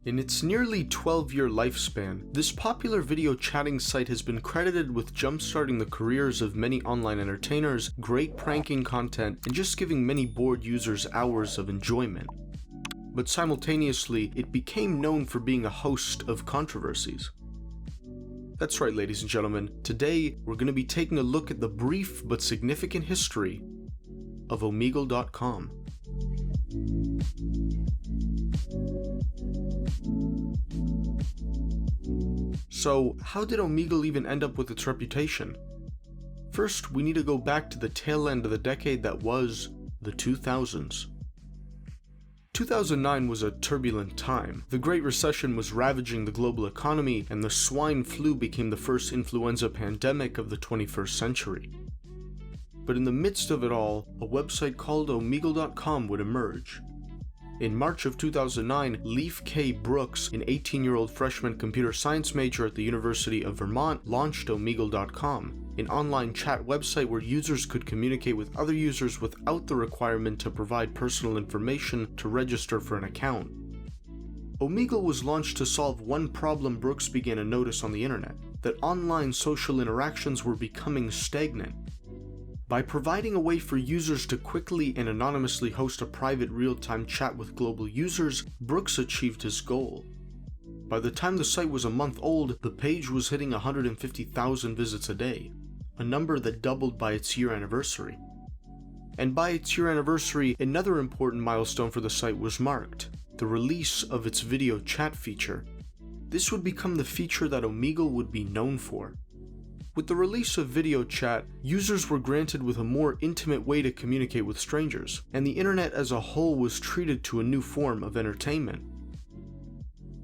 In its nearly 12-year lifespan, this popular video chatting site has been credited with jump-starting the careers of many online entertainers, great pranking content, and just giving many bored users hours of enjoyment. But simultaneously, it became known for being a host of controversies. That's right, ladies and gentlemen, today we're going to be taking a look at the brief but significant history of Omegle.com. So, how did Omegle even end up with its reputation? First, we need to go back to the tail end of the decade that was the 2000s. 2009 was a turbulent time. The Great Recession was ravaging the global economy, and the swine flu became the first influenza pandemic of the 21st century. But in the midst of it all, a website called Omegle.com would emerge. In March of 2009, Leif K. Brooks, an 18-year-old freshman computer science major at the University of Vermont, launched Omegle.com, an online chat website where users could communicate with other users without the requirement to provide personal information to register for an account. Omegle was launched to solve one problem Brooks began to notice on the internet, that online social interactions were becoming stagnant. By providing a way for users to quickly and anonymously host a private real-time chat with global users, Brooks achieved his goal. By the time the site was a month old, the page was hitting 150,000 visits a day, a number that doubled by its year anniversary. And by its year anniversary, another important milestone for the site was marked: the release of its video chat feature. This would become the feature that Omegle would be known for. With the release of video chat, users were granted with a more intimate way to communicate with strangers, and the internet as a whole was treated to a new form of entertainment.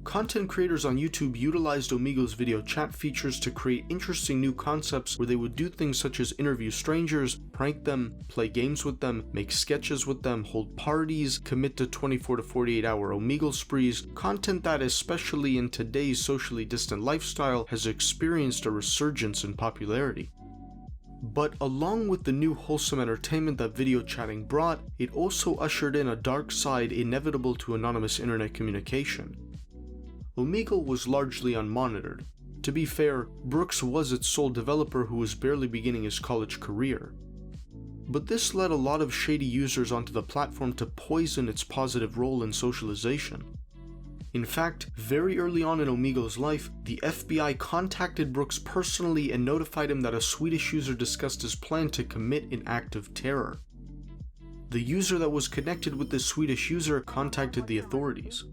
Content creators on YouTube utilized Omegle's video chat features to create interesting new concepts where they would do things such as interview strangers, prank them, play games with them, make sketches with them, hold parties, commit to 24 to 48 hour Omegle sprees, content that, especially in today's socially distant lifestyle, has experienced a resurgence in popularity. But along with the new wholesome entertainment that video chatting brought, it also ushered in a dark side inevitable to anonymous internet communication. Omegle was largely unmonitored. To be fair, Brooks was its sole developer who was barely beginning his college career. But this led a lot of shady users onto the platform to poison its positive role in socialization. In fact, very early on in Omegle's life, the FBI contacted Brooks personally and notified him that a Swedish user discussed his plan to commit an act of terror. The user that was connected with this Swedish user contacted the authorities.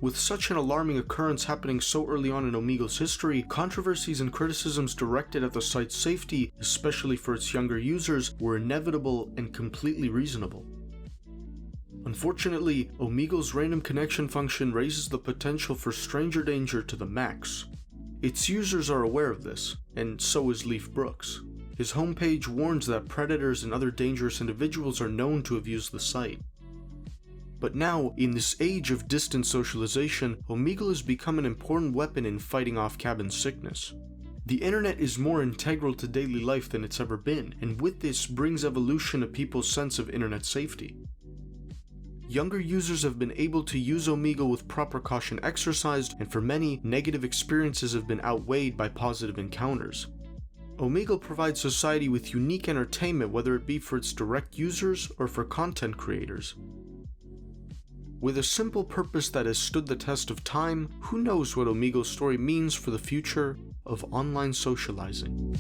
With such an alarming occurrence happening so early on in Omegle's history, controversies and criticisms directed at the site's safety, especially for its younger users, were inevitable and completely reasonable. Unfortunately, Omegle's random connection function raises the potential for stranger danger to the max. Its users are aware of this, and so is Leif Brooks. His homepage warns that predators and other dangerous individuals are known to have used the site. But now, in this age of distant socialization, Omegle has become an important weapon in fighting off cabin sickness. The internet is more integral to daily life than it's ever been, and with this brings evolution of people's sense of internet safety. Younger users have been able to use Omegle with proper caution exercised, and for many, negative experiences have been outweighed by positive encounters. Omegle provides society with unique entertainment, whether it be for its direct users or for content creators. With a simple purpose that has stood the test of time, who knows what Omegle's story means for the future of online socializing.